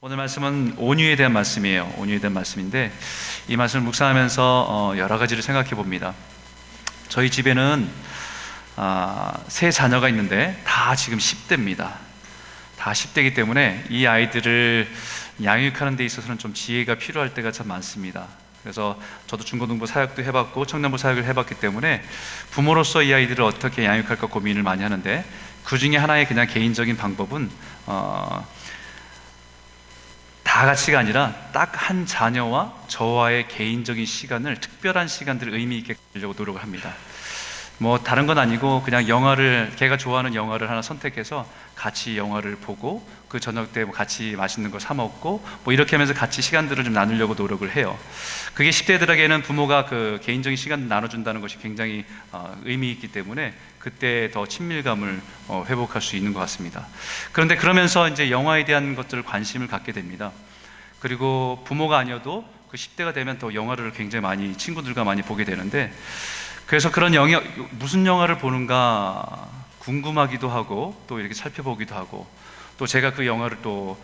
오늘 말씀은 온유에 대한 말씀이에요. 온유에 대한 말씀인데 이 말씀을 묵상하면서 여러 가지를 생각해 봅니다. 저희 집에는 세 자녀가 있는데 다 지금 10대입니다. 다 10대이기 때문에 이 아이들을 양육하는 데 있어서는 좀 지혜가 필요할 때가 참 많습니다. 그래서 저도 중고등부 사역도 해봤고 청년부 사역을 해봤기 때문에 부모로서 이 아이들을 어떻게 양육할까 고민을 많이 하는데, 그 중에 하나의 그냥 개인적인 방법은 다 같이가 아니라 딱 한 자녀와 저와의 개인적인 시간을, 특별한 시간들을 의미 있게 가지려고 노력을 합니다. 뭐 다른 건 아니고 그냥 걔가 좋아하는 영화를 하나 선택해서 같이 영화를 보고 그 저녁 때 같이 맛있는 거 사 먹고 뭐 이렇게 하면서 같이 시간들을 좀 나누려고 노력을 해요. 그게 10대들에게는 부모가 그 개인적인 시간을 나눠준다는 것이 굉장히 의미 있기 때문에 그때 더 친밀감을 회복할 수 있는 것 같습니다. 그런데 그러면서 이제 영화에 대한 것들을 관심을 갖게 됩니다. 그리고 부모가 아니어도 그 10대가 되면 또 영화를 굉장히 많이 친구들과 많이 보게 되는데, 그래서 그런 무슨 영화를 보는가 궁금하기도 하고 또 이렇게 살펴보기도 하고 또 제가 그 영화를 또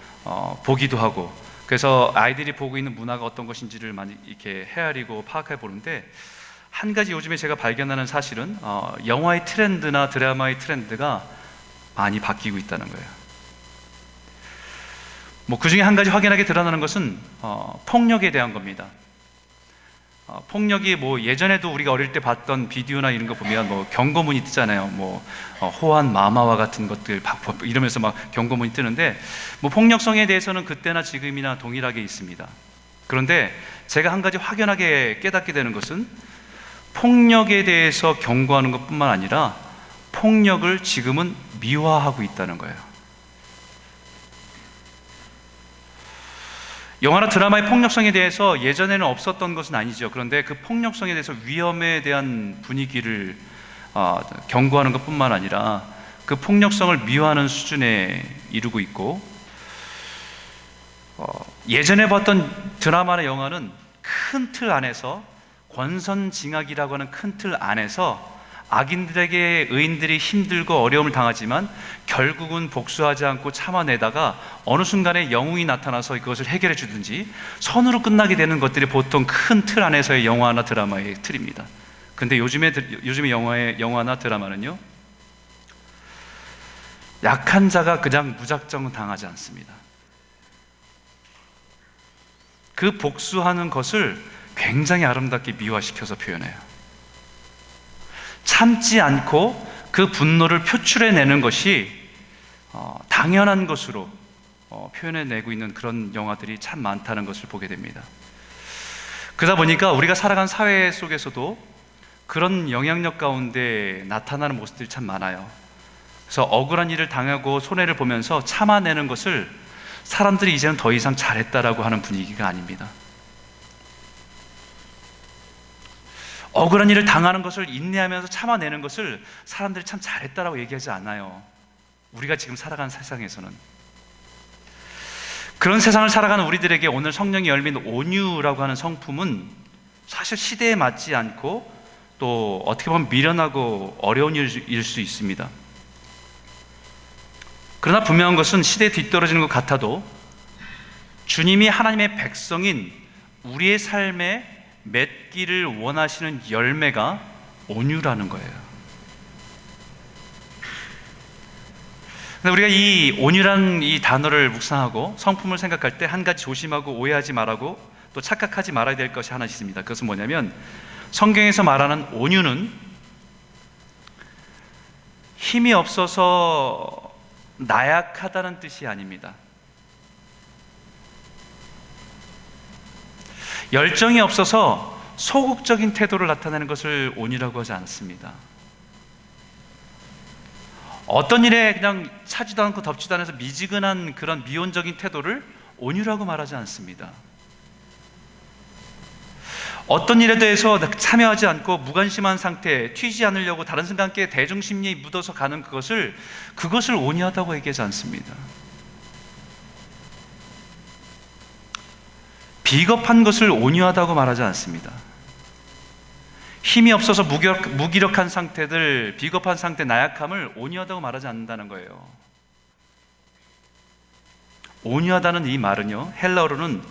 보기도 하고, 그래서 아이들이 보고 있는 문화가 어떤 것인지를 많이 이렇게 헤아리고 파악해 보는데, 한 가지 요즘에 제가 발견하는 사실은 영화의 트렌드나 드라마의 트렌드가 많이 바뀌고 있다는 거예요. 뭐 그 중에 한 가지 확연하게 드러나는 것은 폭력에 대한 겁니다. 폭력이 뭐 예전에도 우리가 어릴 때 봤던 비디오나 이런 거 보면 뭐 경고문이 뜨잖아요. 뭐 호환 마마와 같은 것들 이러면서 막 경고문이 뜨는데, 뭐 폭력성에 대해서는 그때나 지금이나 동일하게 있습니다. 그런데 제가 한 가지 확연하게 깨닫게 되는 것은 폭력에 대해서 경고하는 것뿐만 아니라 폭력을 지금은 미화하고 있다는 거예요. 영화나 드라마의 폭력성에 대해서 예전에는 없었던 것은 아니죠. 그런데 그 폭력성에 대해서, 위험에 대한 분위기를 경고하는 것뿐만 아니라 그 폭력성을 미화하는 수준에 이르고 있고, 예전에 봤던 드라마나 영화는 큰 틀 안에서, 권선징악이라고 하는 큰 틀 안에서 악인들에게 의인들이 힘들고 어려움을 당하지만 결국은 복수하지 않고 참아내다가 어느 순간에 영웅이 나타나서 그것을 해결해 주든지 선으로 끝나게 되는 것들이 보통 큰 틀 안에서의 영화나 드라마의 틀입니다. 근데 요즘에 영화나 드라마는요, 약한 자가 그냥 무작정 당하지 않습니다. 그 복수하는 것을 굉장히 아름답게 미화시켜서 표현해요. 참지 않고 그 분노를 표출해내는 것이 당연한 것으로 표현해내고 있는 그런 영화들이 참 많다는 것을 보게 됩니다. 그러다 보니까 우리가 살아간 사회 속에서도 그런 영향력 가운데 나타나는 모습들이 참 많아요. 그래서 억울한 일을 당하고 손해를 보면서 참아내는 것을 사람들이 이제는 더 이상 잘했다라고 하는 분위기가 아닙니다. 억울한 일을 당하는 것을 인내하면서 참아내는 것을 사람들이 참 잘했다라고 얘기하지 않아요. 우리가 지금 살아가는 세상에서는. 그런 세상을 살아가는 우리들에게 오늘 성령이 열린 온유라고 하는 성품은 사실 시대에 맞지 않고 또 어떻게 보면 미련하고 어려운 일일 수 있습니다. 그러나 분명한 것은 시대에 뒤떨어지는 것 같아도 주님이 하나님의 백성인 우리의 삶에 맺기를 원하시는 열매가 온유라는 거예요. 근데 우리가 이 온유라는 이 단어를 묵상하고 성품을 생각할 때 한 가지 조심하고 오해하지 말라고 또 착각하지 말아야 될 것이 하나 있습니다. 그것은 뭐냐면, 성경에서 말하는 온유는 힘이 없어서 나약하다는 뜻이 아닙니다. 열정이 없어서 소극적인 태도를 나타내는 것을 온유라고 하지 않습니다. 어떤 일에 그냥 차지도 않고 덥지도 않아서 미지근한 그런 미온적인 태도를 온유라고 말하지 않습니다. 어떤 일에 대해서 참여하지 않고 무관심한 상태, 튀지 않으려고 다른 사람과 함께 대중심리에 묻어서 가는 그것을 온유하다고 얘기하지 않습니다. 비겁한 것을 온유하다고 말하지 않습니다. 힘이 없어서 무기력한 상태들, 비겁한 상태, 나약함을 온유하다고 말하지 않는다는 거예요. 온유하다는 이 말은요, 헬라어로는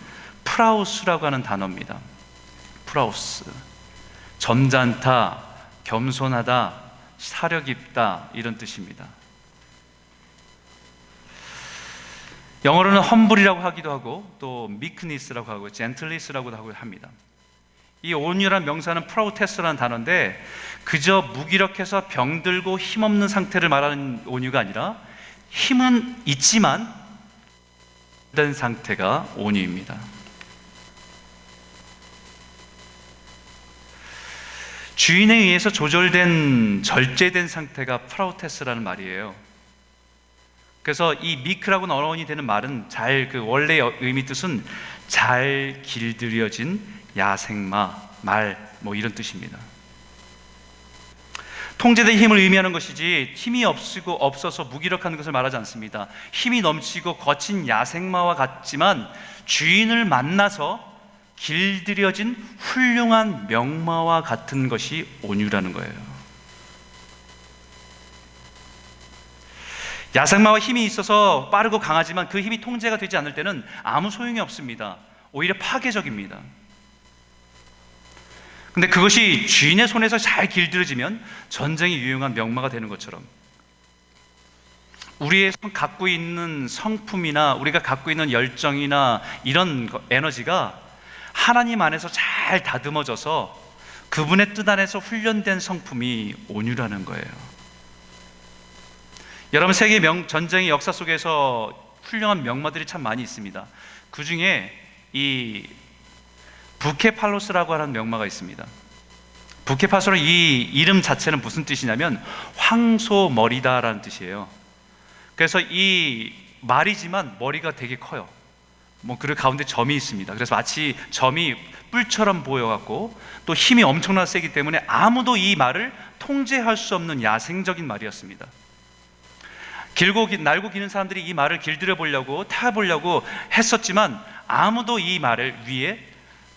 프라우스라고 하는 단어입니다. 프라우스. 점잖다, 겸손하다, 사려 깊다, 이런 뜻입니다. 영어로는 humble이라고 하기도 하고 또 meekness라고 하고 gentleness라고도 합니다. 이 온유란 명사는 프라우테스라는 단어인데 그저 무기력해서 병들고 힘없는 상태를 말하는 온유가 아니라 힘은 있지만 된 상태가 온유입니다. 주인에 의해서 조절된 절제된 상태가 프라우테스라는 말이에요. 그래서 이 미크라고는 어원이 되는 말은 원래 의미 뜻은 잘 길들여진 야생마, 말, 이런 뜻입니다. 통제된 힘을 의미하는 것이지 힘이 없어서 무기력한 것을 말하지 않습니다. 힘이 넘치고 거친 야생마와 같지만 주인을 만나서 길들여진 훌륭한 명마와 같은 것이 온유라는 거예요. 야생마와 힘이 있어서 빠르고 강하지만 그 힘이 통제가 되지 않을 때는 아무 소용이 없습니다. 오히려 파괴적입니다. 근데 그것이 주인의 손에서 잘 길들여지면 전쟁에 유용한 명마가 되는 것처럼 우리의 갖고 있는 성품이나 우리가 갖고 있는 열정이나 이런 에너지가 하나님 안에서 잘 다듬어져서 그분의 뜻 안에서 훈련된 성품이 온유라는 거예요. 여러분, 세계 전쟁의 역사 속에서 훌륭한 명마들이 참 많이 있습니다. 그 중에 이 부케팔로스라고 하는 명마가 있습니다. 부케팔로스, 이 이름 자체는 무슨 뜻이냐면 황소머리다라는 뜻이에요. 그래서 이 말이지만 머리가 되게 커요. 그 가운데 점이 있습니다. 그래서 마치 점이 뿔처럼 보여갖고 또 힘이 엄청나게 세기 때문에 아무도 이 말을 통제할 수 없는 야생적인 말이었습니다. 날고 기는 사람들이 이 말을 길들여 보려고 타보려고 했었지만 아무도 이 말을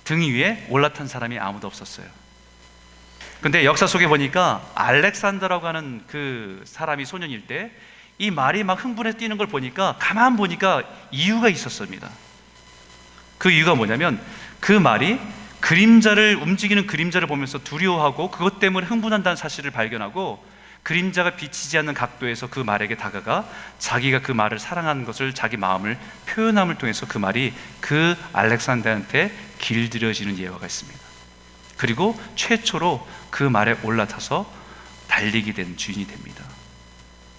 등 위에 올라탄 사람이 아무도 없었어요. 근데 역사 속에 보니까 알렉산더라고 하는 그 사람이 소년일 때 이 말이 막 흥분해서 뛰는 걸 보니까 가만 보니까 이유가 있었습니다. 그 이유가 뭐냐면 그 말이 움직이는 그림자를 보면서 두려워하고 그것 때문에 흥분한다는 사실을 발견하고 그림자가 비치지 않는 각도에서 그 말에게 다가가 자기가 그 말을 사랑하는 것을 자기 마음을 표현함을 통해서 그 말이 그 알렉산더한테 길들여지는 예화가 있습니다. 그리고 최초로 그 말에 올라타서 달리게 된 주인이 됩니다.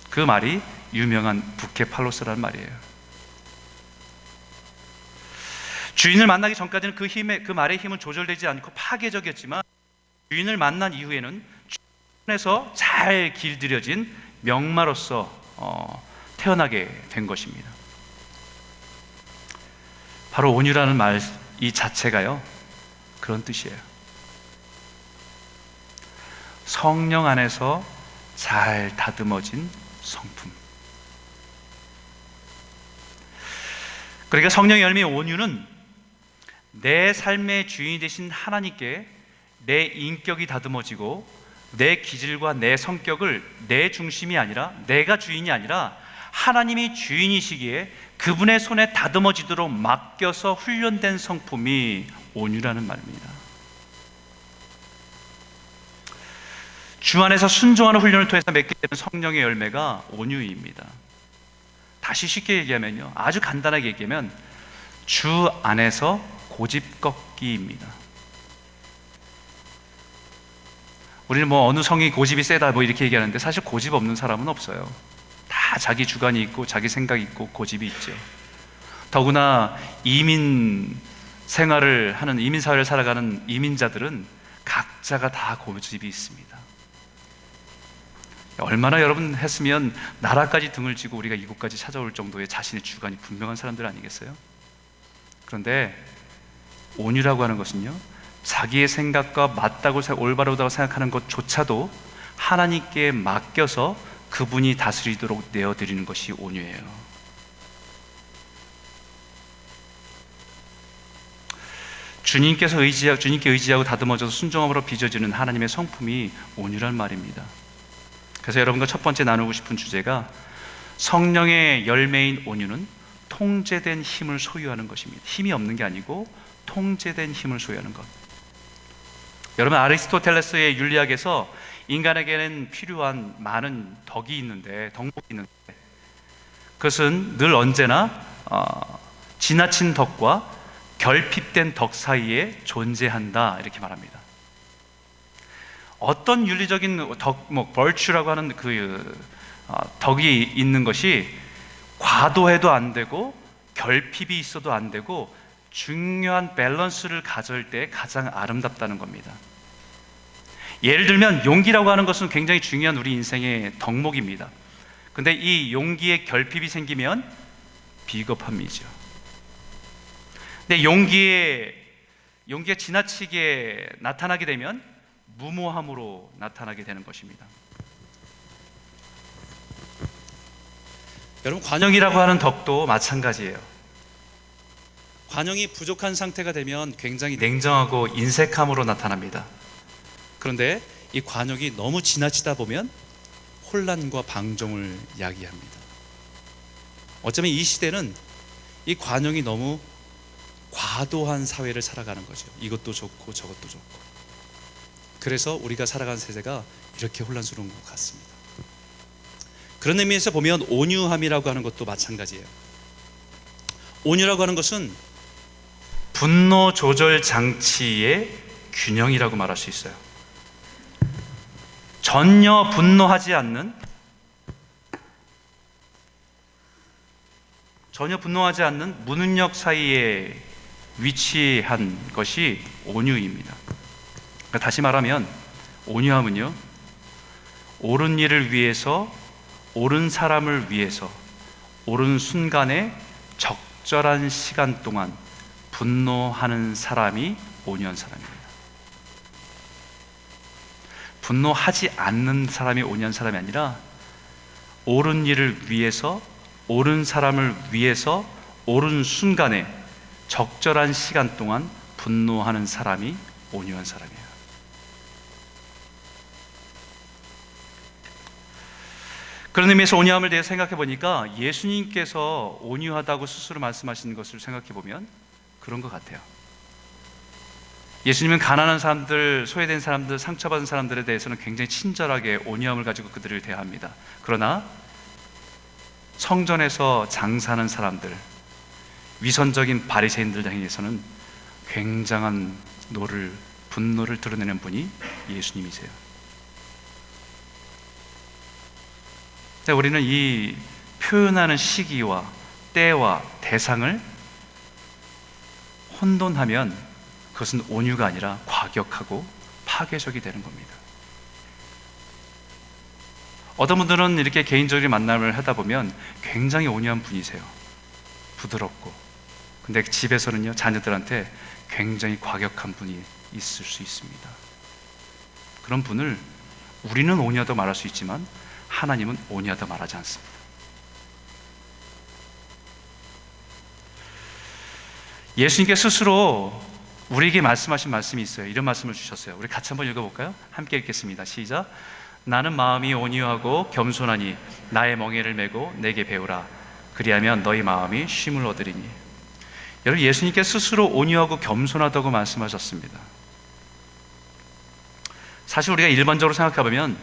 그 말이 유명한 부케팔로스라는 말이에요. 주인을 만나기 전까지는 그 말의 힘은 조절되지 않고 파괴적이었지만 주인을 만난 이후에는 에서 잘 길들여진 명마로서 태어나게 된 것입니다. 바로 온유라는 말 이 자체가요 그런 뜻이에요. 성령 안에서 잘 다듬어진 성품. 그러니까 성령의 열매의 온유는 내 삶의 주인이 되신 하나님께 내 인격이 다듬어지고 내 기질과 내 성격을 내 중심이 아니라 내가 주인이 아니라 하나님이 주인이시기에 그분의 손에 다듬어지도록 맡겨서 훈련된 성품이 온유라는 말입니다. 주 안에서 순종하는 훈련을 통해서 맺게 되는 성령의 열매가 온유입니다. 다시 쉽게 얘기하면요, 아주 간단하게 얘기하면 주 안에서 고집 꺾기입니다. 우리는 어느 성이 고집이 세다 이렇게 얘기하는데 사실 고집 없는 사람은 없어요. 다 자기 주관이 있고 자기 생각이 있고 고집이 있죠. 더구나 이민 생활을 하는 이민 사회를 살아가는 이민자들은 각자가 다 고집이 있습니다. 얼마나 여러분 했으면 나라까지 등을 지고 우리가 이곳까지 찾아올 정도의 자신의 주관이 분명한 사람들 아니겠어요? 그런데 온유라고 하는 것은요, 자기의 생각과 맞다고 올바르다고 생각하는 것조차도 하나님께 맡겨서 그분이 다스리도록 내어드리는 것이 온유예요. 주님께 의지하고 다듬어져서 순종함으로 빚어지는 하나님의 성품이 온유란 말입니다. 그래서 여러분과 첫 번째 나누고 싶은 주제가 성령의 열매인 온유는 통제된 힘을 소유하는 것입니다. 힘이 없는 게 아니고 통제된 힘을 소유하는 것. 여러분, 아리스토텔레스의 윤리학에서 인간에게는 필요한 많은 덕이 있는데, 덕목이 있는데, 그것은 늘 언제나 지나친 덕과 결핍된 덕 사이에 존재한다, 이렇게 말합니다. 어떤 윤리적인 덕목, virtue라고 하는 덕이 있는 것이 과도해도 안 되고 결핍이 있어도 안 되고 중요한 밸런스를 가질 때 가장 아름답다는 겁니다. 예를 들면 용기라고 하는 것은 굉장히 중요한 우리 인생의 덕목입니다. 근데 이 용기에 결핍이 생기면 비겁함이죠. 근데 용기가 지나치게 나타나게 되면 무모함으로 나타나게 되는 것입니다. 여러분, 관용이라고 하는 덕도 마찬가지예요. 관용이 부족한 상태가 되면 굉장히 냉정하고 인색함으로 나타납니다. 그런데 이 관용이 너무 지나치다 보면 혼란과 방종을 야기합니다. 어쩌면 이 시대는 이 관용이 너무 과도한 사회를 살아가는 거죠. 이것도 좋고 저것도 좋고. 그래서 우리가 살아가는 세대가 이렇게 혼란스러운 것 같습니다. 그런 의미에서 보면 온유함이라고 하는 것도 마찬가지예요. 온유라고 하는 것은 분노 조절 장치의 균형이라고 말할 수 있어요. 전혀 분노하지 않는 문능력 사이에 위치한 것이 온유입니다. 다시 말하면 온유함은요, 옳은 일을 위해서, 옳은 사람을 위해서, 옳은 순간에 적절한 시간 동안 분노하는 사람이 온유한 사람입니다. 분노하지 않는 사람이 온유한 사람이 아니라 옳은 일을 위해서, 옳은 사람을 위해서, 옳은 순간에 적절한 시간 동안 분노하는 사람이 온유한 사람이에요. 그런 의미에서 온유함을 대해 생각해 보니까 예수님께서 온유하다고 스스로 말씀하신 것을 생각해 보면 그런 것 같아요. 예수님은 가난한 사람들, 소외된 사람들, 상처받은 사람들에 대해서는 굉장히 친절하게 온유함을 가지고 그들을 대합니다. 그러나 성전에서 장사하는 사람들, 위선적인 바리새인들 향해서는 굉장한 분노를 드러내는 분이 예수님이세요. 우리는 이 표현하는 시기와 때와 대상을 혼돈하면 그것은 온유가 아니라 과격하고 파괴적이 되는 겁니다. 어떤 분들은 이렇게 개인적인 만남을 하다 보면 굉장히 온유한 분이세요. 부드럽고. 근데 집에서는요, 자녀들한테 굉장히 과격한 분이 있을 수 있습니다. 그런 분을 우리는 온유하다고 말할 수 있지만 하나님은 온유하다고 말하지 않습니다. 예수님께 스스로 우리에게 말씀하신 말씀이 있어요. 이런 말씀을 주셨어요. 우리 같이 한번 읽어볼까요? 함께 읽겠습니다. 시작. 나는 마음이 온유하고 겸손하니 나의 멍에를 메고 내게 배우라. 그리하면 너희 마음이 쉼을 얻으리니. 여러분, 예수님께 스스로 온유하고 겸손하다고 말씀하셨습니다. 사실 우리가 일반적으로 생각해보면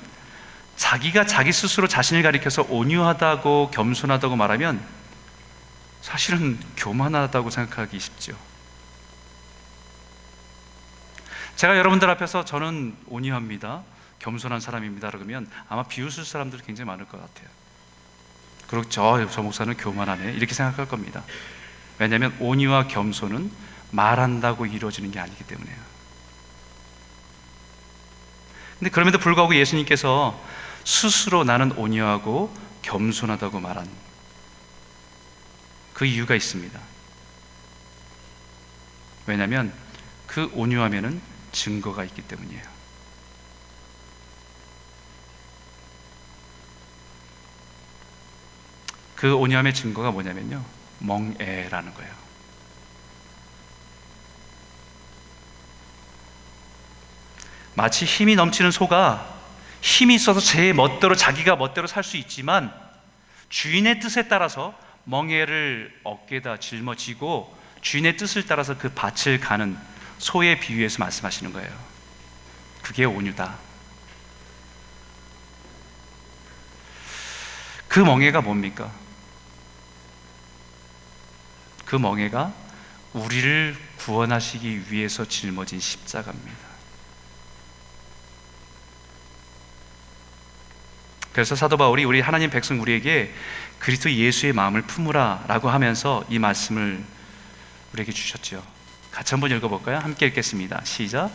자기가 자기 스스로 자신을 가리켜서 온유하다고 겸손하다고 말하면 사실은 교만하다고 생각하기 쉽죠. 제가 여러분들 앞에서 저는 온유합니다, 겸손한 사람입니다 그러면 아마 비웃을 사람들이 굉장히 많을 것 같아요. 그리고 저 목사는 교만하네 이렇게 생각할 겁니다. 왜냐하면 온유와 겸손은 말한다고 이루어지는 게 아니기 때문에요. 근데 그럼에도 불구하고 예수님께서 스스로 나는 온유하고 겸손하다고 말한 그 이유가 있습니다. 왜냐하면 그 온유함에는 증거가 있기 때문이에요. 그 온유함의 증거가 뭐냐면요, 멍에라는 거예요. 마치 힘이 넘치는 소가 힘이 있어서 제 멋대로 자기가 멋대로 살 수 있지만 주인의 뜻에 따라서 멍에를 어깨에다 짊어지고 주인의 뜻을 따라서 그 밭을 가는 소에 비유해서 말씀하시는 거예요. 그게 온유다. 그 멍에가 뭡니까? 그 멍에가 우리를 구원하시기 위해서 짊어진 십자가입니다. 그래서 사도 바울이 우리 하나님 백성 우리에게 그리스도 예수의 마음을 품으라 라고 하면서 이 말씀을 우리에게 주셨죠. 같이 한번 읽어볼까요? 함께 읽겠습니다. 시작.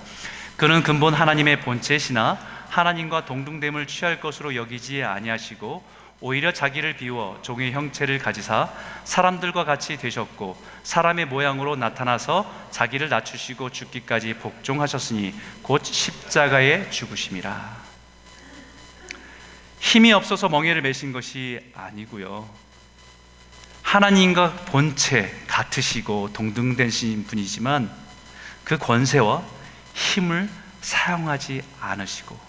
그는 근본 하나님의 본체시나 하나님과 동등됨을 취할 것으로 여기지 아니하시고 오히려 자기를 비워 종의 형체를 가지사 사람들과 같이 되셨고 사람의 모양으로 나타나서 자기를 낮추시고 죽기까지 복종하셨으니 곧 십자가에 죽으심이라. 힘이 없어서 멍에를 메신 것이 아니고요, 하나님과 본체 같으시고 동등되신 분이지만 그 권세와 힘을 사용하지 않으시고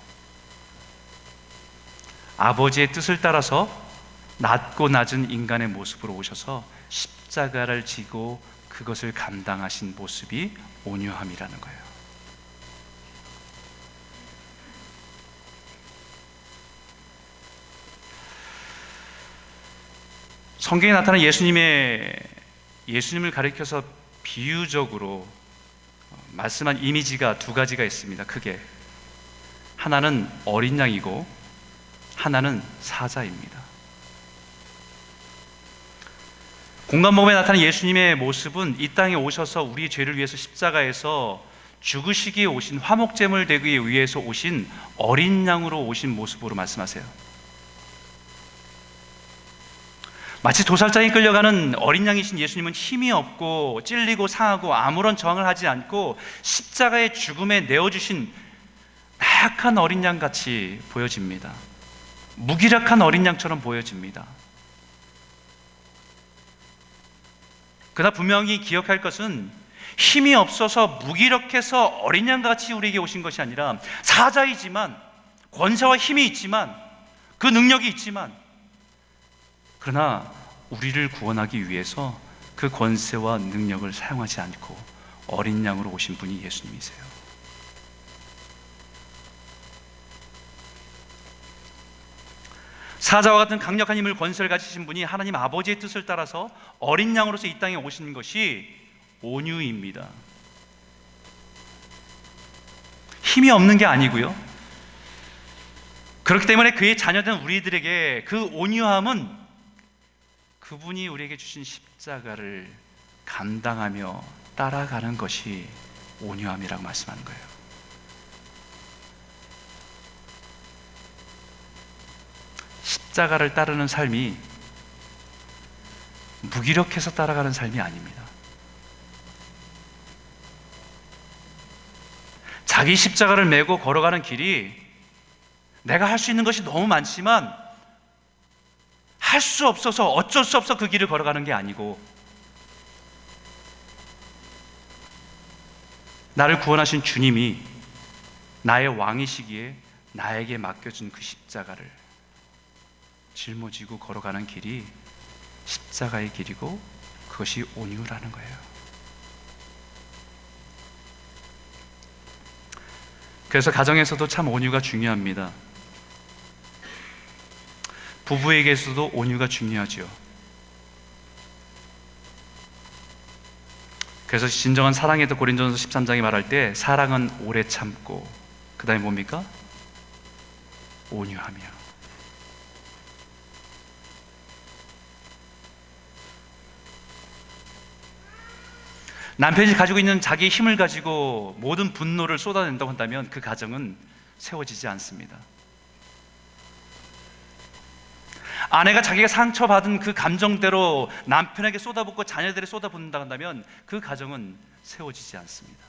아버지의 뜻을 따라서 낮고 낮은 인간의 모습으로 오셔서 십자가를 지고 그것을 감당하신 모습이 온유함이라는 거예요. 성경에 나타난 예수님을 가리켜서 비유적으로 말씀한 이미지가 두 가지가 있습니다. 크게 하나는 어린 양이고 하나는 사자입니다. 공간복음에 나타난 예수님의 모습은 이 땅에 오셔서 우리 죄를 위해서 십자가에서 죽으시기에 오신, 화목제물 되기 위해서 오신 어린 양으로 오신 모습으로 말씀하세요. 마치 도살장에 끌려가는 어린 양이신 예수님은 힘이 없고 찔리고 상하고 아무런 저항을 하지 않고 십자가의 죽음에 내어주신 나약한 어린 양같이 보여집니다. 무기력한 어린 양처럼 보여집니다. 그러나 분명히 기억할 것은 힘이 없어서 무기력해서 어린 양같이 우리에게 오신 것이 아니라 사자이지만, 권세와 힘이 있지만, 그 능력이 있지만, 그러나 우리를 구원하기 위해서 그 권세와 능력을 사용하지 않고 어린 양으로 오신 분이 예수님이세요. 사자와 같은 강력한 힘을, 권세를 가지신 분이 하나님 아버지의 뜻을 따라서 어린 양으로서 이 땅에 오신 것이 온유입니다. 힘이 없는 게 아니고요, 그렇기 때문에 그의 자녀된 우리들에게 그 온유함은 그분이 우리에게 주신 십자가를 감당하며 따라가는 것이 온유함이라고 말씀하는 거예요. 십자가를 따르는 삶이 무기력해서 따라가는 삶이 아닙니다. 자기 십자가를 메고 걸어가는 길이 내가 할 수 있는 것이 너무 많지만 할 수 없어서 어쩔 수 없어 그 길을 걸어가는 게 아니고, 나를 구원하신 주님이 나의 왕이시기에 나에게 맡겨준 그 십자가를 짊어지고 걸어가는 길이 십자가의 길이고 그것이 온유라는 거예요. 그래서 가정에서도 참 온유가 중요합니다. 부부에게서도 온유가 중요하죠. 그래서 진정한 사랑에도 고린도전서 13장이 말할 때 사랑은 오래 참고, 그 다음에 뭡니까? 온유하며. 남편이 가지고 있는 자기의 힘을 가지고 모든 분노를 쏟아낸다고 한다면 그 가정은 세워지지 않습니다. 아내가 자기가 상처받은 그 감정대로 남편에게 쏟아붓고 자녀들에게 쏟아붓는다 한다면 그 가정은 세워지지 않습니다.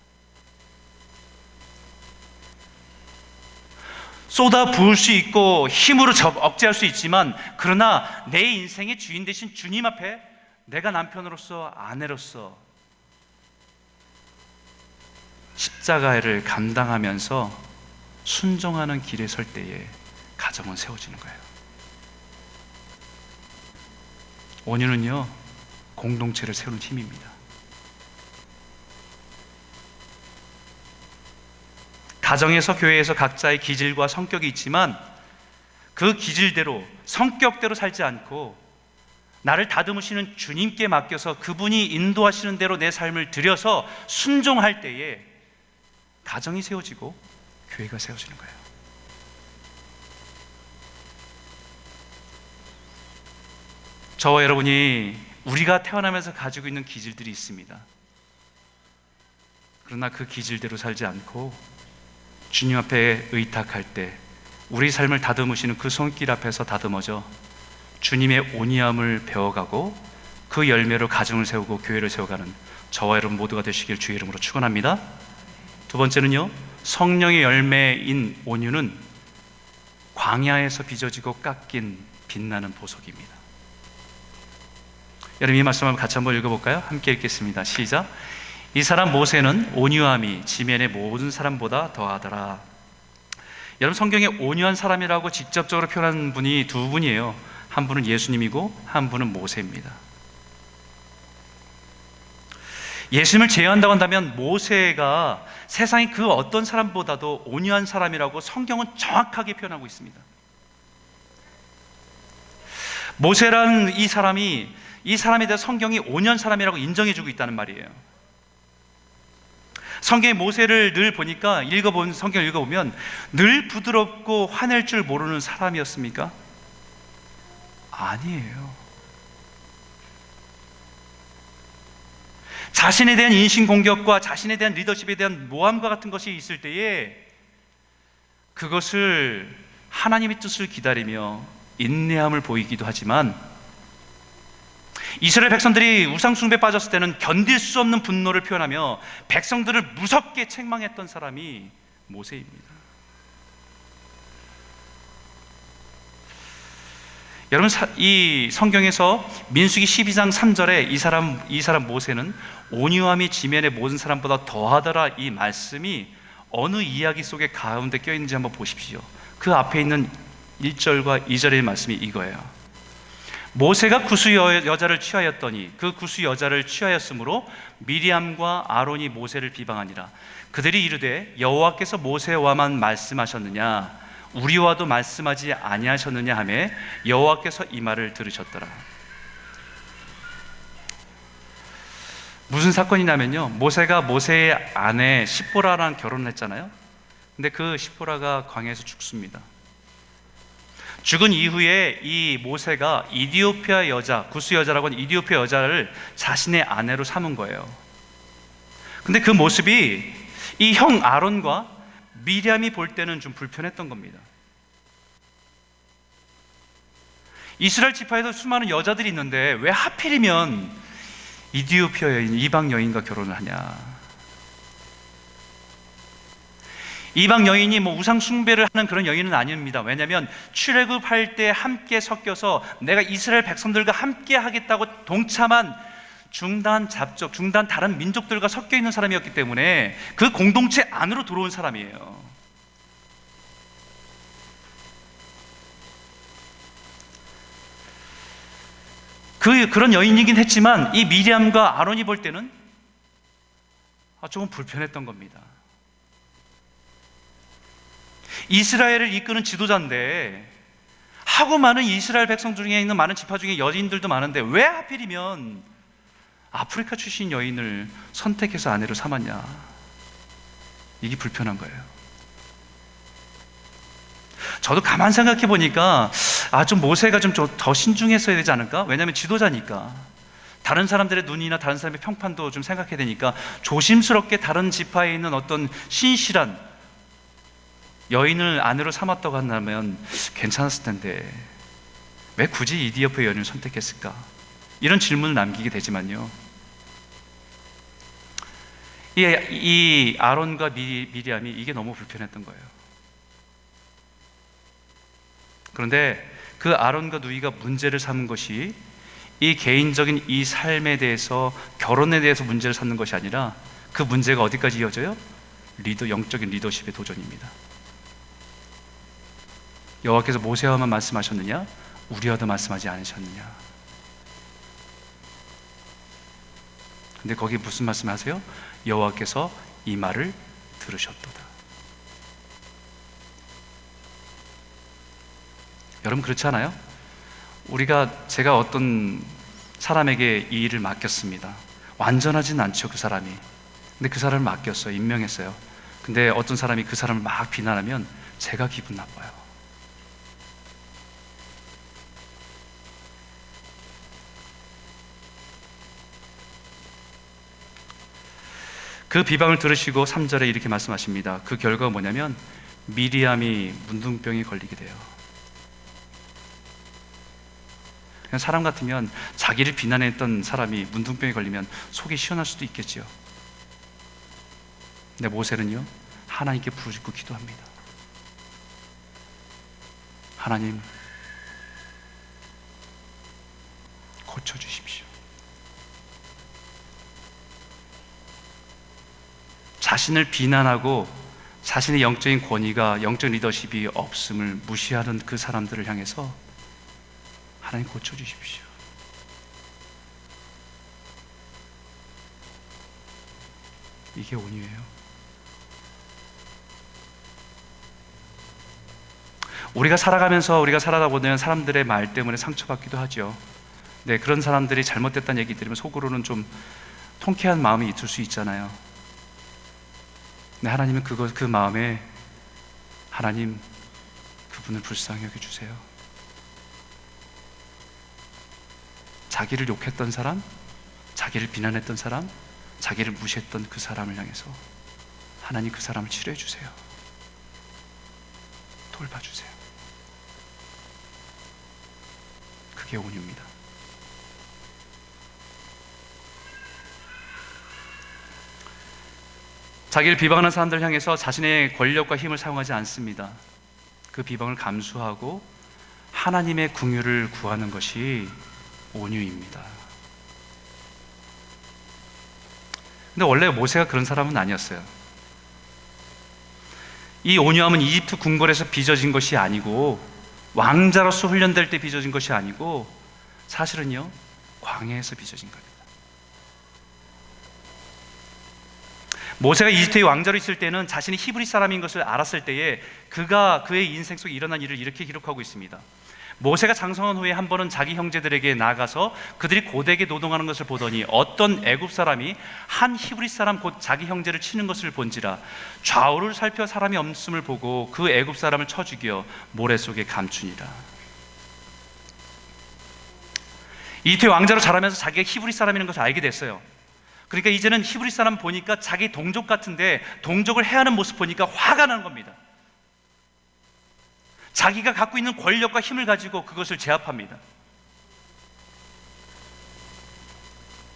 쏟아부을 수 있고 힘으로 억제할 수 있지만, 그러나 내 인생의 주인 되신 주님 앞에 내가 남편으로서, 아내로서 십자가를 감당하면서 순종하는 길에 설 때에 가정은 세워지는 거예요. 온유는요, 공동체를 세우는 힘입니다. 가정에서, 교회에서 각자의 기질과 성격이 있지만 그 기질대로, 성격대로 살지 않고 나를 다듬으시는 주님께 맡겨서 그분이 인도하시는 대로 내 삶을 들여서 순종할 때에 가정이 세워지고 교회가 세워지는 거예요. 저와 여러분이 우리가 태어나면서 가지고 있는 기질들이 있습니다. 그러나 그 기질대로 살지 않고 주님 앞에 의탁할 때 우리 삶을 다듬으시는 그 손길 앞에서 다듬어져 주님의 온유함을 배워가고 그 열매로 가정을 세우고 교회를 세워가는 저와 여러분 모두가 되시길 주의 이름으로 축원합니다. 두 번째는요, 성령의 열매인 온유는 광야에서 빚어지고 깎인 빛나는 보석입니다. 여러분, 이 말씀을 같이 한번 읽어볼까요? 함께 읽겠습니다. 시작. 이 사람 모세는 온유함이 지면의 모든 사람보다 더하더라. 여러분, 성경에 온유한 사람이라고 직접적으로 표현한 분이 두 분이에요. 한 분은 예수님이고 한 분은 모세입니다. 예수님을 제외한다고 한다면 모세가 세상의 그 어떤 사람보다도 온유한 사람이라고 성경은 정확하게 표현하고 있습니다. 모세라는 이 사람에 대해 성경이 온유한 사람이라고 인정해주고 있다는 말이에요. 성경의 모세를 늘 보니까 성경을 읽어보면 늘 부드럽고 화낼 줄 모르는 사람이었습니까? 아니에요. 자신에 대한 인신공격과 자신에 대한 리더십에 대한 모함과 같은 것이 있을 때에 그것을 하나님의 뜻을 기다리며 인내함을 보이기도 하지만, 이스라엘 백성들이 우상 숭배에 빠졌을 때는 견딜 수 없는 분노를 표현하며 백성들을 무섭게 책망했던 사람이 모세입니다. 여러분, 이 성경에서 민수기 12장 3절에 이 사람 모세는 온유함이 지면의 모든 사람보다 더하더라, 이 말씀이 어느 이야기 속에 가운데 껴있는지 한번 보십시오. 그 앞에 있는 1절과 2절의 말씀이 이거예요. 모세가 구스 여자를 취하였더니 그 구스 여자를 취하였으므로 미리암과 아론이 모세를 비방하니라. 그들이 이르되 여호와께서 모세와만 말씀하셨느냐 우리와도 말씀하지 아니하셨느냐 하매 여호와께서 이 말을 들으셨더라. 무슨 사건이냐면요, 모세가 모세의 아내 십보라랑 결혼을 했잖아요. 근데 그 십보라가 광야에서 죽습니다. 죽은 이후에 이 모세가 이디오피아 여자, 구스 여자라고 하는 이디오피아 여자를 자신의 아내로 삼은 거예요. 근데 그 모습이 이 형 아론과 미리암이 볼 때는 좀 불편했던 겁니다. 이스라엘 지파에서 수많은 여자들이 있는데 왜 하필이면 이디오피아 여인, 이방 여인과 결혼을 하냐. 이방 여인이 우상 숭배를 하는 그런 여인은 아닙니다. 왜냐하면 출애굽할 때 함께 섞여서 내가 이스라엘 백성들과 함께 하겠다고 동참한 중단 다른 민족들과 섞여 있는 사람이었기 때문에 그 공동체 안으로 들어온 사람이에요. 그런 여인이긴 했지만 이 미리암과 아론이 볼 때는 조금 불편했던 겁니다. 이스라엘을 이끄는 지도자인데, 하고 많은 이스라엘 백성 중에 있는 많은 지파 중에 여인들도 많은데 왜 하필이면 아프리카 출신 여인을 선택해서 아내로 삼았냐. 이게 불편한 거예요. 저도 가만 생각해 보니까 좀 모세가 좀 더 신중했어야 되지 않을까? 왜냐하면 지도자니까 다른 사람들의 눈이나 다른 사람의 평판도 좀 생각해야 되니까 조심스럽게 다른 지파에 있는 어떤 신실한 여인을 아내로 삼았다고 한다면 괜찮았을 텐데 왜 굳이 이디오피아 여인을 선택했을까? 이런 질문을 남기게 되지만요, 이 아론과 미리암이 이게 너무 불편했던 거예요. 그런데 그 아론과 누이가 문제를 삼은 것이 이 개인적인 이 삶에 대해서, 결혼에 대해서 문제를 삼는 것이 아니라 그 문제가 어디까지 이어져요? 영적인 리더십의 도전입니다. 여호와께서 모세와만 말씀하셨느냐? 우리와도 말씀하지 않으셨느냐? 근데 거기에 무슨 말씀하세요? 여호와께서 이 말을 들으셨도다. 여러분 그렇지 않아요? 제가 어떤 사람에게 이 일을 맡겼습니다. 완전하진 않죠, 그 사람이. 근데 그 사람을 맡겼어요. 임명했어요. 근데 어떤 사람이 그 사람을 막 비난하면 제가 기분 나빠요. 그 비방을 들으시고 3절에 이렇게 말씀하십니다. 그 결과가 뭐냐면 미리암이 문둥병에 걸리게 돼요. 그냥 사람 같으면 자기를 비난했던 사람이 문둥병에 걸리면 속이 시원할 수도 있겠지요. 근데 모세는요, 하나님께 부르짖고 기도합니다. 하나님, 고쳐주십시오. 자신을 비난하고 자신의 영적인 권위가, 영적 리더십이 없음을 무시하는 그 사람들을 향해서 하나님 고쳐주십시오. 이게 온유예요. 우리가 살아다 보면 사람들의 말 때문에 상처받기도 하죠. 네, 그런 사람들이 잘못됐다는 얘기 들으면 속으로는 좀 통쾌한 마음이 있을 수 있잖아요. 네, 하나님은 그 마음에 하나님 그분을 불쌍히 여겨주세요. 자기를 욕했던 사람, 자기를 비난했던 사람, 자기를 무시했던 그 사람을 향해서 하나님 그 사람을 치료해 주세요. 돌봐주세요. 그게 온유입니다. 자기를 비방하는 사람들 향해서 자신의 권력과 힘을 사용하지 않습니다. 그 비방을 감수하고 하나님의 긍휼을 구하는 것이 온유입니다. 근데 원래 모세가 그런 사람은 아니었어요. 이 온유함은 이집트 궁궐에서 빚어진 것이 아니고, 왕자로서 훈련될 때 빚어진 것이 아니고, 사실은요, 광야에서 빚어진 겁니다. 모세가 이집트의 왕자로 있을 때는 자신이 히브리 사람인 것을 알았을 때에 그의 인생 속에 일어난 일을 이렇게 기록하고 있습니다. 모세가 장성한 후에 한 번은 자기 형제들에게 나가서 그들이 고되게 노동하는 것을 보더니 어떤 애굽 사람이 한 히브리 사람 곧 자기 형제를 치는 것을 본지라. 좌우를 살펴 사람이 없음을 보고 그 애굽 사람을 쳐 죽여 모래 속에 감추니라. 이집트 왕자로 자라면서 자기가 히브리 사람이라는 것을 알게 됐어요. 그러니까 이제는 히브리 사람 보니까 자기 동족 같은데 동족을 해하는 모습 보니까 화가 나는 겁니다. 자기가 갖고 있는 권력과 힘을 가지고 그것을 제압합니다.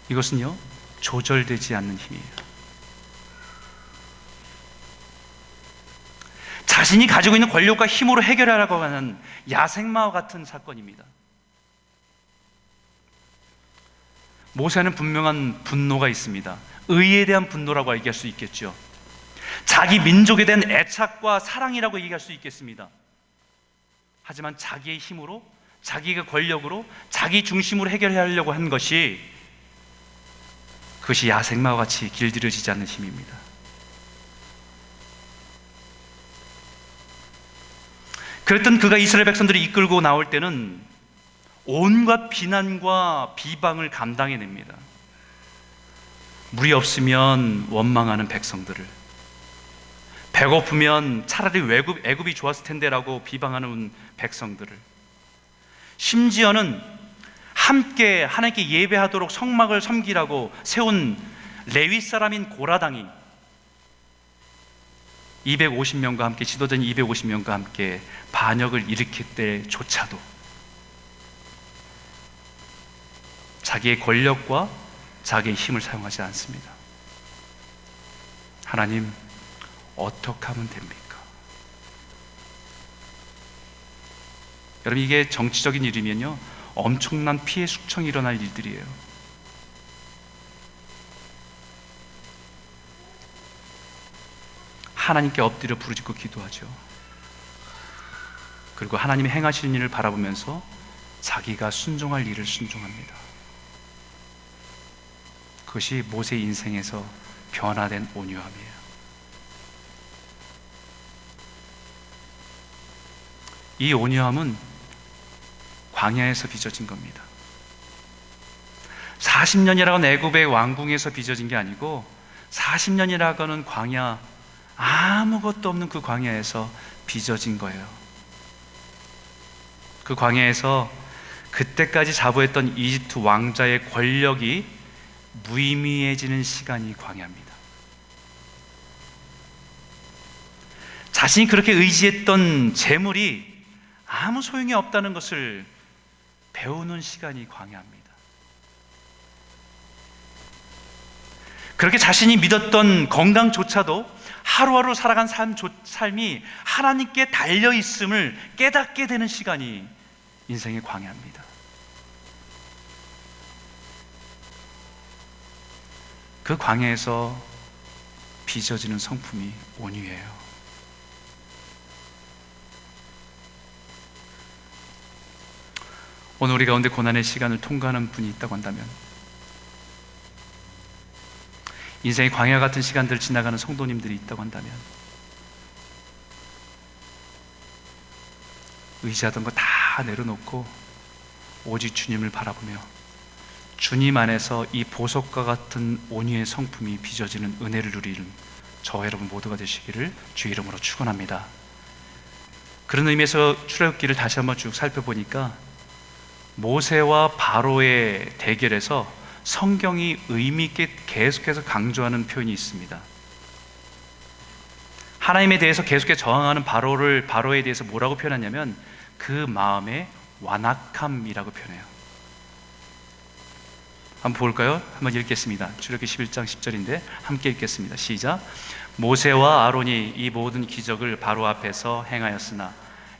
이것은요, 조절되지 않는 힘이에요. 자신이 가지고 있는 권력과 힘으로 해결하려고 하는 야생마와 같은 사건입니다. 모세는 분명한 분노가 있습니다. 의에 대한 분노라고 얘기할 수 있겠죠. 자기 민족에 대한 애착과 사랑이라고 얘기할 수 있겠습니다. 하지만 자기의 힘으로, 자기가 권력으로, 자기 중심으로 해결하려고 한 것이, 그것이 야생마와 같이 길들여지지 않는 힘입니다. 그랬던 그가 이스라엘 백성들을 이끌고 나올 때는 온갖 비난과 비방을 감당해냅니다. 물이 없으면 원망하는 백성들을, 배고프면 차라리 애굽이 좋았을 텐데라고 비방하는 백성들을, 심지어는 함께 하나님께 예배하도록 성막을 섬기라고 세운 레위 사람인 고라당이 250명과 함께, 지도자인 250명과 함께 반역을 일으킬 때조차도 자기의 권력과 자기의 힘을 사용하지 않습니다. 하나님, 어떻게 하면 됩니까? 여러분, 이게 정치적인 일이면요, 엄청난 피해 숙청이 일어날 일들이에요. 하나님께 엎드려 부르짖고 기도하죠. 그리고 하나님이 행하시는 일을 바라보면서 자기가 순종할 일을 순종합니다. 그것이 모세 인생에서 변화된 온유함이에요. 이 온유함은 광야에서 빚어진 겁니다. 40년이라고는 애굽의 왕궁에서 빚어진 게 아니고 40년이라고는 광야, 아무것도 없는 그 광야에서 빚어진 거예요. 그 광야에서 그때까지 자부했던 이집트 왕자의 권력이 무의미해지는 시간이 광야입니다. 자신이 그렇게 의지했던 재물이 아무 소용이 없다는 것을 배우는 시간이 광야입니다. 그렇게 자신이 믿었던 건강조차도 하루하루 살아간 삶이 하나님께 달려있음을 깨닫게 되는 시간이 인생의 광야입니다. 그 광야에서 빚어지는 성품이 온유예요. 오늘 우리 가운데 고난의 시간을 통과하는 분이 있다고 한다면, 인생의 광야 같은 시간들을 지나가는 성도님들이 있다고 한다면, 의지하던 거 다 내려놓고 오직 주님을 바라보며 주님 안에서 이 보석과 같은 온유의 성품이 빚어지는 은혜를 누리는 저와 여러분 모두가 되시기를 주 이름으로 축원합니다. 그런 의미에서 출애굽기를 다시 한번 쭉 살펴보니까 모세와 바로의 대결에서 성경이 의미 있게 계속해서 강조하는 표현이 있습니다. 하나님에 대해서 계속해서 저항하는 바로에 대해서 뭐라고 표현하냐면 그 마음의 완악함이라고 표현해요. 한번 볼까요? 한번 읽겠습니다. 출애굽기 11장 10절인데 함께 읽겠습니다. 시작. 모세와 아론이 이 모든 기적을 바로 앞에서 행하였으나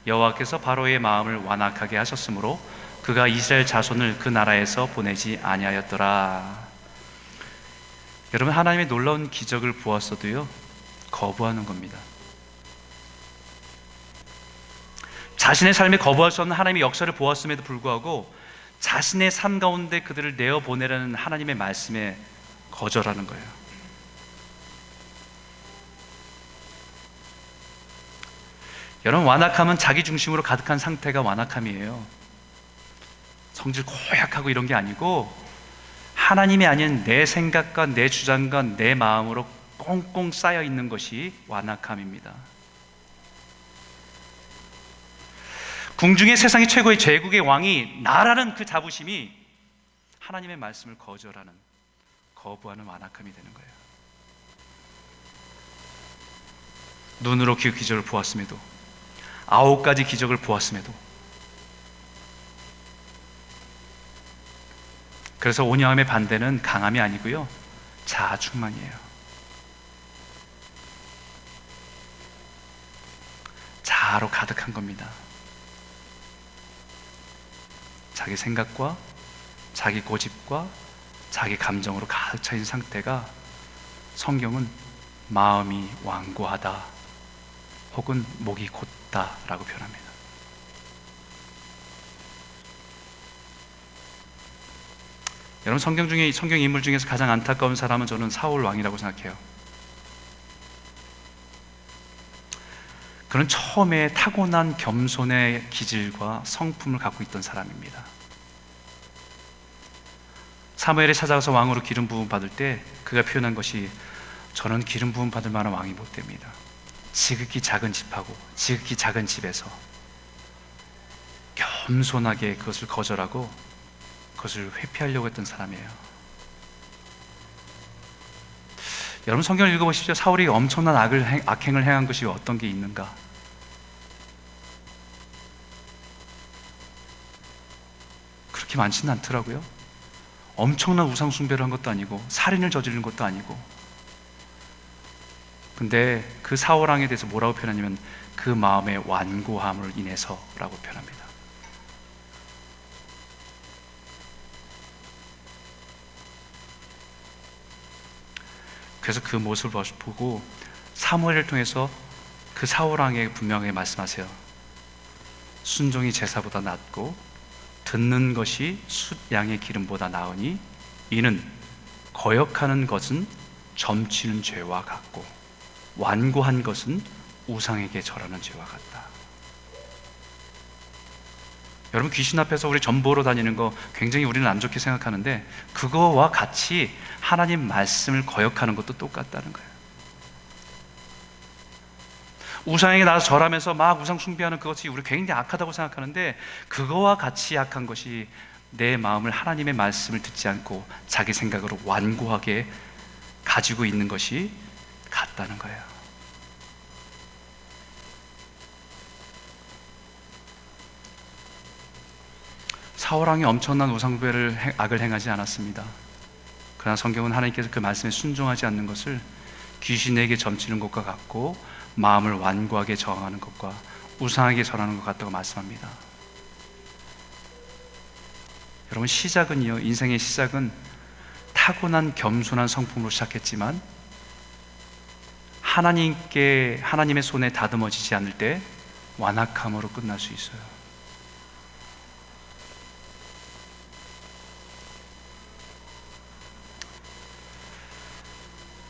여호와께서 바로의 마음을 완악하게 하셨으므로 그가 이스라엘 자손을 그 나라에서 보내지 아니하였더라. 여러분, 하나님의 놀라운 기적을 보았어도요, 거부하는 겁니다. 자신의 삶에 거부할 수 없는 하나님의 역사를 보았음에도 불구하고 자신의 삶 가운데 그들을 내어보내라는 하나님의 말씀에 거절하는 거예요. 여러분, 완악함은 자기 중심으로 가득한 상태가 완악함이에요. 성질 고약하고 이런 게 아니고 하나님이 아닌 내 생각과 내 주장과 내 마음으로 꽁꽁 쌓여 있는 것이 완악함입니다. 궁중의 세상의 최고의 제국의 왕이 나라는 그 자부심이 하나님의 말씀을 거부하는 완악함이 되는 거예요. 눈으로 그 기적을 보았음에도, 9가지 기적을 보았음에도, 그래서 온유함의 반대는 강함이 아니고요, 자아충만이에요. 자아로 가득한 겁니다. 자기 생각과 자기 고집과 자기 감정으로 가득 차인 상태가 성경은 마음이 완고하다 혹은 목이 곧다 라고 표현합니다. 여러분, 성경 인물 중에서 가장 안타까운 사람은 저는 사울 왕이라고 생각해요. 그는 처음에 타고난 겸손의 기질과 성품을 갖고 있던 사람입니다. 사무엘이 찾아가서 왕으로 기름 부음 받을 때 그가 표현한 것이, 저는 기름 부음 받을 만한 왕이 못 됩니다. 지극히 작은 집하고 지극히 작은 집에서 겸손하게 그것을 거절하고 그것을 회피하려고 했던 사람이에요. 여러분, 성경을 읽어보십시오. 사울이 엄청난 악행을 행한 것이 어떤 게 있는가? 그렇게 많지는 않더라고요. 엄청난 우상 숭배를 한 것도 아니고 살인을 저지른 것도 아니고. 근데 그 사울 왕에 대해서 뭐라고 표현하냐면 그 마음의 완고함을 인해서라고 표현합니다. 그래서 그 모습을 보고 사무엘을 통해서 그 사울 왕에게 분명히 말씀하세요. 순종이 제사보다 낫고 듣는 것이 숫 양의 기름보다 나으니 이는 거역하는 것은 점치는 죄와 같고 완고한 것은 우상에게 절하는 죄와 같다. 여러분, 귀신 앞에서 우리 전보러 다니는 거 굉장히 우리는 안 좋게 생각하는데 그거와 같이 하나님 말씀을 거역하는 것도 똑같다는 거예요. 우상에게 나가서 절하면서 막 우상 숭배하는 그것이 우리 굉장히 악하다고 생각하는데 그거와 같이 악한 것이 내 마음을 하나님의 말씀을 듣지 않고 자기 생각으로 완고하게 가지고 있는 것이 같다는 거예요. 사울왕이 엄청난 우상숭배를 악을 행하지 않았습니다. 그러나 성경은 하나님께서 그 말씀에 순종하지 않는 것을 귀신에게 점치는 것과 같고 마음을 완고하게 저항하는 것과 우상에게 절하는 것 같다고 말씀합니다. 여러분, 시작은요, 인생의 시작은 타고난 겸손한 성품으로 시작했지만 하나님의 손에 다듬어지지 않을 때 완악함으로 끝날 수 있어요.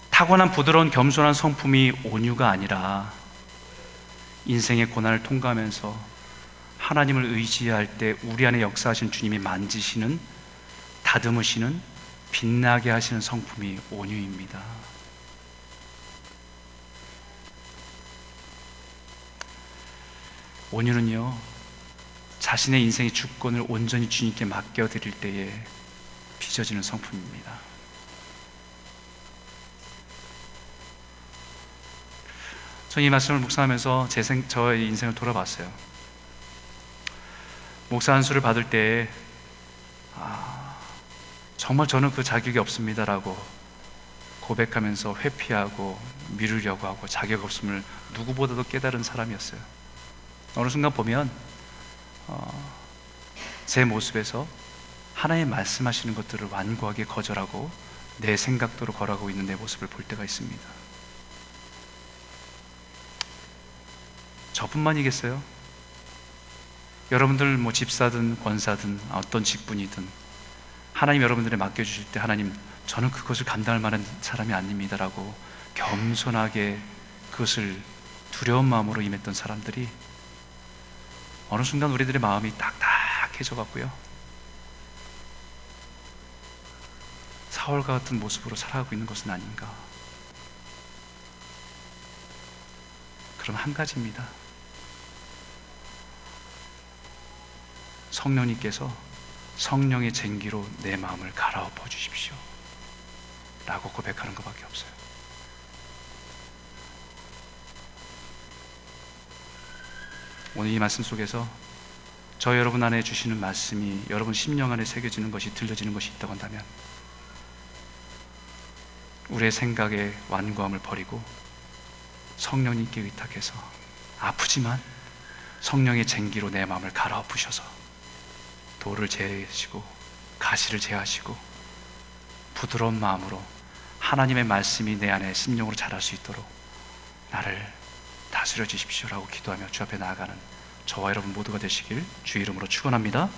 타고난 부드러운 겸손한 성품이 온유가 아니라 인생의 고난을 통과하면서 하나님을 의지할 때 우리 안에 역사하신 주님이 만지시는, 다듬으시는, 빛나게 하시는 성품이 온유입니다. 온유는요, 자신의 인생의 주권을 온전히 주님께 맡겨드릴 때에 빚어지는 성품입니다. 저는 이 말씀을 묵상하면서 저의 인생을 돌아봤어요. 목사 안수를 받을 때 정말 저는 그 자격이 없습니다라고 고백하면서 회피하고 미루려고 하고 자격 없음을 누구보다도 깨달은 사람이었어요. 어느 순간 보면 제 모습에서 하나님 말씀하시는 것들을 완고하게 거절하고 내 생각대로 걸어가고 있는 내 모습을 볼 때가 있습니다. 저뿐만이겠어요? 여러분들 집사든 권사든 어떤 직분이든 하나님 여러분들에 맡겨주실 때 하나님, 저는 그것을 감당할 만한 사람이 아닙니다라고 겸손하게 그것을 두려운 마음으로 임했던 사람들이 어느 순간 우리들의 마음이 딱딱해져 갔고요, 사울과 같은 모습으로 살아가고 있는 것은 아닌가. 그럼 한 가지입니다. 성령님께서 성령의 쟁기로 내 마음을 갈아엎어 주십시오 라고 고백하는 것밖에 없어요. 오늘 이 말씀 속에서 저 여러분 안에 주시는 말씀이 여러분 심령 안에 새겨지는 것이, 들려지는 것이 있다고 한다면 우리의 생각의 완고함을 버리고 성령님께 의탁해서 아프지만 성령의 쟁기로 내 마음을 갈아엎으셔서 돌을 제하시고 가시를 제하시고 부드러운 마음으로 하나님의 말씀이 내 안에 심령으로 자랄 수 있도록 나를 다스려 주십시오라고 기도하며 주 앞에 나아가는 저와 여러분 모두가 되시길 주의 이름으로 축원합니다.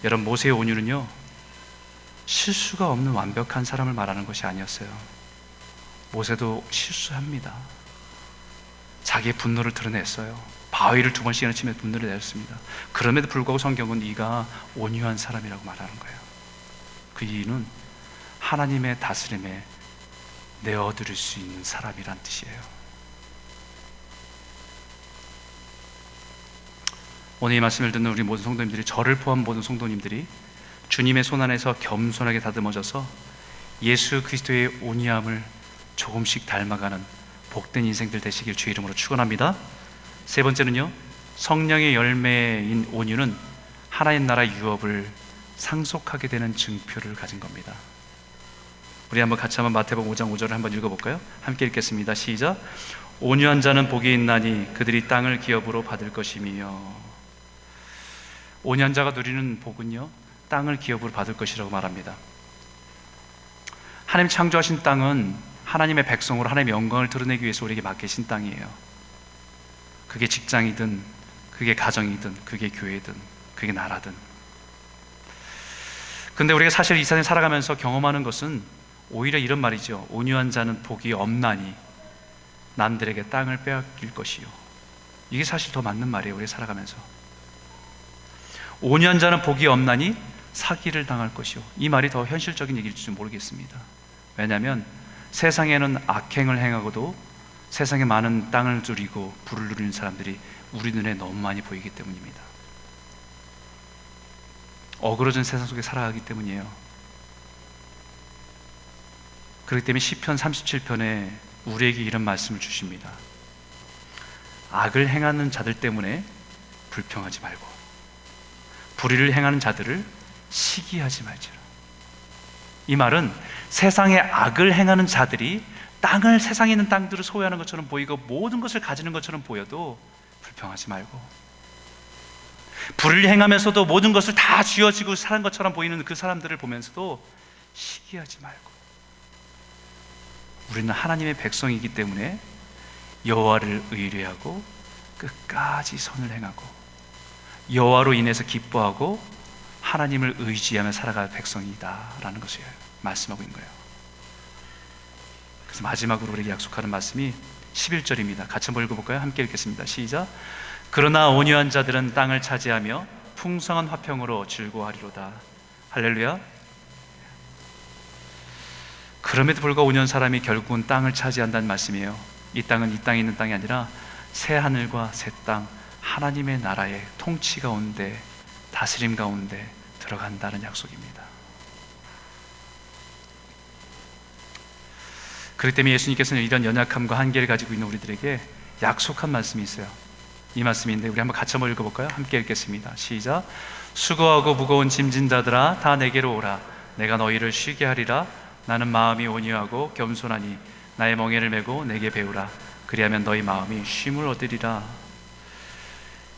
여러분, 모세의 온유는요, 실수가 없는 완벽한 사람을 말하는 것이 아니었어요. 모세도 실수합니다. 자기의 분노를 드러냈어요. 바위를 2번씩이나 치며 분노를 내었습니다. 그럼에도 불구하고 성경은 네가 온유한 사람이라고 말하는 거예요. 그 이유는 하나님의 다스림에 내어드릴 수 있는 사람이란 뜻이에요. 오늘 이 말씀을 듣는 우리 모든 성도님들이, 저를 포함 모든 성도님들이 주님의 손안에서 겸손하게 다듬어져서 예수 그리스도의 온유함을 조금씩 닮아가는 복된 인생들 되시길 주의 이름으로 축원합니다. 세 번째는요, 성령의 열매인 온유는 하나님 나라 유업을 상속하게 되는 증표를 가진 겁니다. 우리 같이 한번 마태복음 5장 5절을 한번 읽어볼까요? 함께 읽겠습니다. 시작. 온유한 자는 복이 있나니 그들이 땅을 기업으로 받을 것이며. 온유한 자가 누리는 복은요, 땅을 기업으로 받을 것이라고 말합니다. 하나님 창조하신 땅은 하나님의 백성으로 하나님의 영광을 드러내기 위해서 우리에게 맡기신 땅이에요. 그게 직장이든 그게 가정이든 그게 교회든 그게 나라든. 근데 우리가 사실 이 세상에 살아가면서 경험하는 것은 오히려 이런 말이죠. 온유한 자는 복이 없나니 남들에게 땅을 빼앗길 것이요. 이게 사실 더 맞는 말이에요. 우리 살아가면서 온유한 자는 복이 없나니 사기를 당할 것이요. 이 말이 더 현실적인 얘기일지 모르겠습니다. 왜냐하면 세상에는 악행을 행하고도 세상에 많은 땅을 누리고 부를 누리는 사람들이 우리 눈에 너무 많이 보이기 때문입니다. 어그러진 세상 속에 살아가기 때문이에요. 그렇기 때문에 시편 37편에 우리에게 이런 말씀을 주십니다. 악을 행하는 자들 때문에 불평하지 말고 불의를 행하는 자들을 시기하지 말지라. 이 말은 세상에 악을 행하는 자들이 땅을, 세상에 있는 땅들을 소유하는 것처럼 보이고 모든 것을 가지는 것처럼 보여도 불평하지 말고, 불의를 행하면서도 모든 것을 다 쥐어지고 사는 것처럼 보이는 그 사람들을 보면서도 시기하지 말고, 우리는 하나님의 백성이기 때문에 여호와를 의뢰하고 끝까지 선을 행하고 여호와로 인해서 기뻐하고 하나님을 의지하며 살아갈 백성이다라는 것을 말씀하고 있는 거예요. 그래서 마지막으로 우리에게 약속하는 말씀이 11절입니다. 같이 한번 읽어볼까요? 함께 읽겠습니다. 시작. 그러나 온유한 자들은 땅을 차지하며 풍성한 화평으로 즐거워하리로다. 할렐루야. 그럼에도 불구하고 온유한 사람이 결국은 땅을 차지한다는 말씀이에요. 이 땅은 이 땅에 있는 땅이 아니라 새 하늘과 새 땅, 하나님의 나라의 통치 가운데, 다스림 가운데 들어간다는 약속입니다. 그렇기 때문에 예수님께서는 이런 연약함과 한계를 가지고 있는 우리들에게 약속한 말씀이 있어요. 이 말씀인데 우리 한번 같이 한번 읽어볼까요? 함께 읽겠습니다. 시작. 수고하고 무거운 짐진 자들아 다 내게로 오라. 내가 너희를 쉬게 하리라. 나는 마음이 온유하고 겸손하니 나의 멍에를 메고 내게 배우라. 그리하면 너희 마음이 쉼을 얻으리라.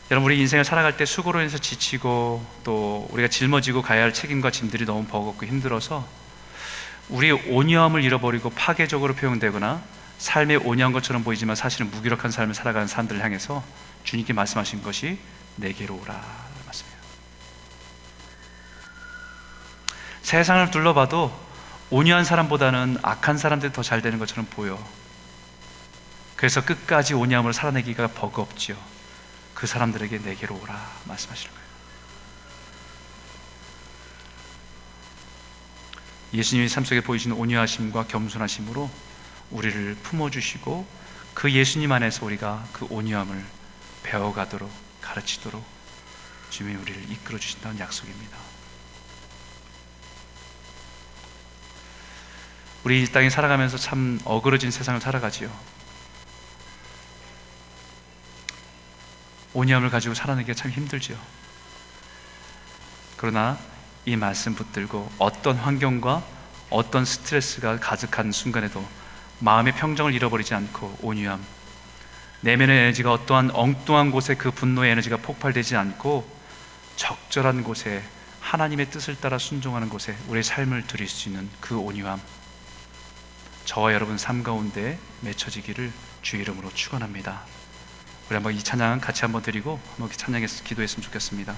여러분, 우리 인생을 살아갈 때 수고로 인해서 지치고 또 우리가 짊어지고 가야 할 책임과 짐들이 너무 버겁고 힘들어서 우리의 온유함을 잃어버리고 파괴적으로 표현되거나 삶의 온유한 것처럼 보이지만 사실은 무기력한 삶을 살아가는 사람들을 향해서 주님께 말씀하신 것이 내게로 오라 말씀이에요. 세상을 둘러봐도 온유한 사람보다는 악한 사람들이 더 잘 되는 것처럼 보여. 그래서 끝까지 온유함으로 살아내기가 버겁지요. 그 사람들에게 내게로 오라 말씀하시는 거예요. 예수님이 삶 속에 보이시는 온유하심과 겸손하심으로 우리를 품어주시고 그 예수님 안에서 우리가 그 온유함을 배워가도록 가르치도록 주님이 우리를 이끌어 주신다는 약속입니다. 우리 이 땅에 살아가면서 참 어그러진 세상을 살아가지요. 온유함을 가지고 살아내기가 참 힘들지요. 그러나 이 말씀 붙들고 어떤 환경과 어떤 스트레스가 가득한 순간에도 마음의 평정을 잃어버리지 않고 온유함, 내면의 에너지가 어떠한 엉뚱한 곳에 그 분노의 에너지가 폭발되지 않고 적절한 곳에 하나님의 뜻을 따라 순종하는 곳에 우리의 삶을 드릴 수 있는 그 온유함, 저와 여러분 삶 가운데 맺혀지기를 주의 이름으로 축원합니다. 우리 한번 이 찬양 같이 한번 드리고 한번 찬양해서 기도했으면 좋겠습니다.